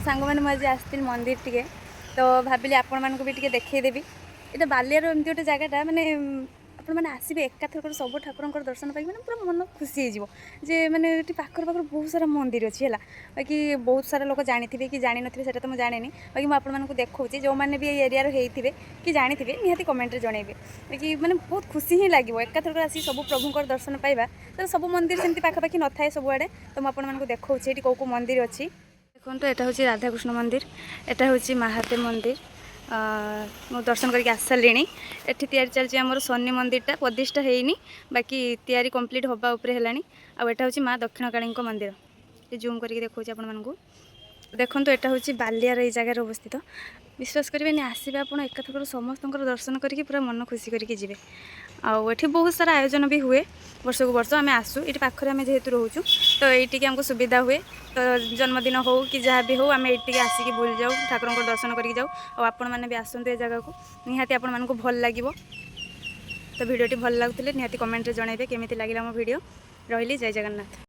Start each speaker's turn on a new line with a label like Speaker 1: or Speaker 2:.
Speaker 1: सांग मैंने मुझे आसती मंदिर टे तो भाविली आपण मानक भी देखईदेवी ये बालियार एमती गोटे जगटा माने आपण मैंने आसबे एकाथर सब ठाकुर दर्शन पाई मैंने पूरा मन खुशी हो मैंने पाखर पाखर बहुत सारा मंदिर अच्छी है बाकी बहुत सारा लोग जानी कि जानी नथिबे सेटा तो मुझे जाने बाकी मुझे आपको देखा जो मैंने भी एरिया होते कि जानी निहाती कमेंट जनइबे बाकी मैंने बहुत खुशी ही लगे एकाथर आसी सब प्रभुंर दर्शन पाइबा तो सब मंदिर सेमती पाखापाखि न थाए सबुआड़े तो मुझे आपको देखा ये कौ कौ मंदिर अच्छी देखो यहाँ हूँ राधाकृष्ण मंदिर एटा हूँ महादेव मंदिर मु दर्शन करके आस सारे एठी तैयारी चलती आमर शनि मंदिरटा प्रतिष्ठा होनी बाकी तैयारी कंप्लीट होगा उपरे है आटा हूँ माँ दक्षिण काली मंदिर ये जूम करके देखा आपण मानू देखो यहाँ हूँ बालियार ये जगार अवस्थित विश्वास करेंगे आसबे आप एकाथर समस्त दर्शन करके पूरा मन खुशी करके जी आठी बहुत सारा आयोजन भी हुए वर्ष को वर्ष आम आसू ये पाखे आम जेहेतु रोचु तो ये आमको सुविधा हुए तो जन्मदिन हो कि जहाँ भी हो आम ये आसिक बुल जाऊ ठाकुर दर्शन करके जाऊ और आपण मैंने भी आसतु ये जगह को निहाती आपण मानक भल लगे तो भिडियोटी भल लगुले निहाती कमेंट जनइबे केमी लगे मो भिडियो रही जय जगन्नाथ।